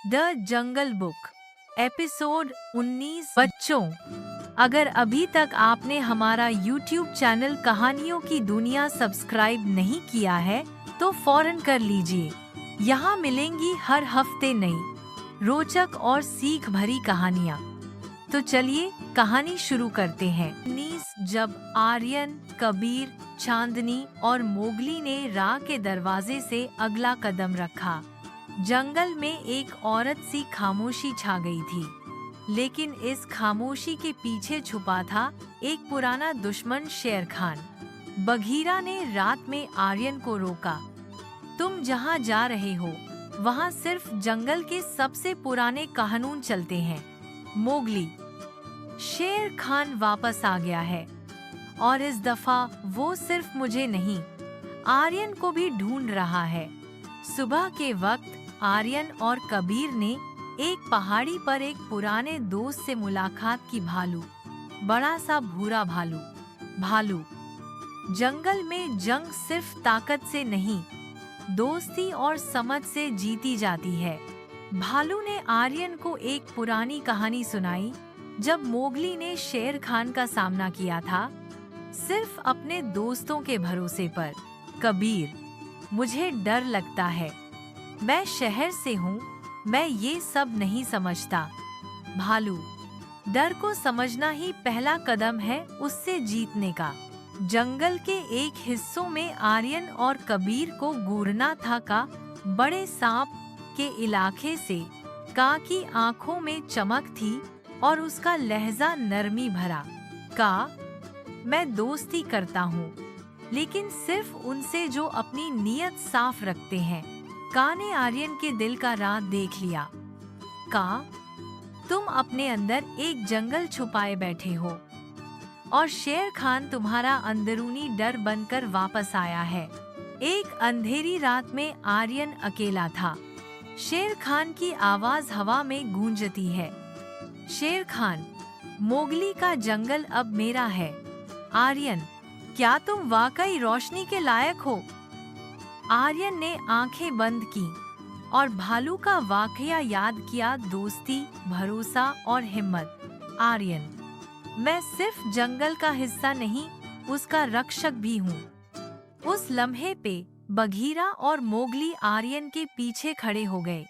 The jungle book episode 19। बच्चों, अगर अभी तक आपने हमारा YouTube चैनल कहानियों की दुनिया सब्सक्राइब नहीं किया है तो फौरन कर लीजिए। यहाँ मिलेंगी हर हफ्ते नई रोचक और सीख भरी कहानियाँ। तो चलिए कहानी शुरू करते हैं। 19 जब आर्यन, कबीर, चांदनी और मोगली ने राह के दरवाजे से अगला कदम रखा, जंगल में एक औरत सी खामोशी छा गई थी। लेकिन इस खामोशी के पीछे छुपा था एक पुराना दुश्मन, शेर खान। बघीरा ने रात में आर्यन को रोका। तुम जहाँ जा रहे हो वहाँ सिर्फ जंगल के सबसे पुराने कानून चलते हैं। मोगली, शेर खान वापस आ गया है और इस दफा वो सिर्फ मुझे नहीं, आर्यन को भी ढूंढ रहा है। सुबह के वक्त आर्यन और कबीर ने एक पहाड़ी पर एक पुराने दोस्त से मुलाकात की। भालू, बड़ा सा भूरा भालू। भालू, जंगल में जंग सिर्फ ताकत से नहीं, दोस्ती और समझ से जीती जाती है। भालू ने आर्यन को एक पुरानी कहानी सुनाई, जब मोगली ने शेर खान का सामना किया था सिर्फ अपने दोस्तों के भरोसे पर। कबीर, मुझे डर लगता है, मैं शहर से हूँ, मैं ये सब नहीं समझता। भालू, डर को समझना ही पहला कदम है उससे जीतने का। जंगल के एक हिस्सों में आर्यन और कबीर को घूरना था का बड़े सांप के इलाके से। का की आंखों में चमक थी और उसका लहजा नरमी भरा। का, मैं दोस्ती करता हूँ, लेकिन सिर्फ उनसे जो अपनी नीयत साफ रखते हैं। का ने आर्यन के दिल का राज देख लिया। का, तुम अपने अंदर एक जंगल छुपाए बैठे हो और शेर खान तुम्हारा अंदरूनी डर बनकर वापस आया है। एक अंधेरी रात में आर्यन अकेला था। शेर खान की आवाज हवा में गूंजती है। शेर खान, मोगली का जंगल अब मेरा है। आर्यन, क्या तुम वाकई रोशनी के लायक हो? आर्यन ने आंखें बंद की और भालू का वाकया याद किया। दोस्ती, भरोसा और हिम्मत। आर्यन, मैं सिर्फ जंगल का हिस्सा नहीं, उसका रक्षक भी हूँ। उस लम्हे पे बघीरा और मोगली आर्यन के पीछे खड़े हो गए।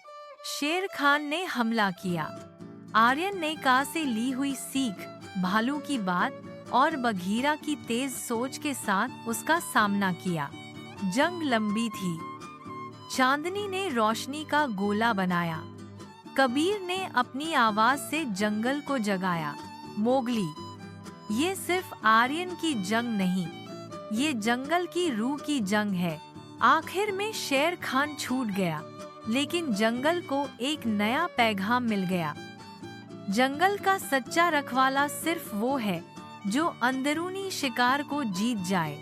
शेर खान ने हमला किया। आर्यन ने का से ली हुई सीख, भालू की बात और बघीरा की तेज सोच के साथ उसका सामना किया। जंग लंबी थी। चांदनी ने रोशनी का गोला बनाया। कबीर ने अपनी आवाज से जंगल को जगाया। मोगली, ये सिर्फ आर्यन की जंग नहीं, ये जंगल की रूह की जंग है। आखिर में शेर खान छूट गया, लेकिन जंगल को एक नया पैगाम मिल गया। जंगल का सच्चा रखवाला सिर्फ वो है जो अंदरूनी शिकार को जीत जाए।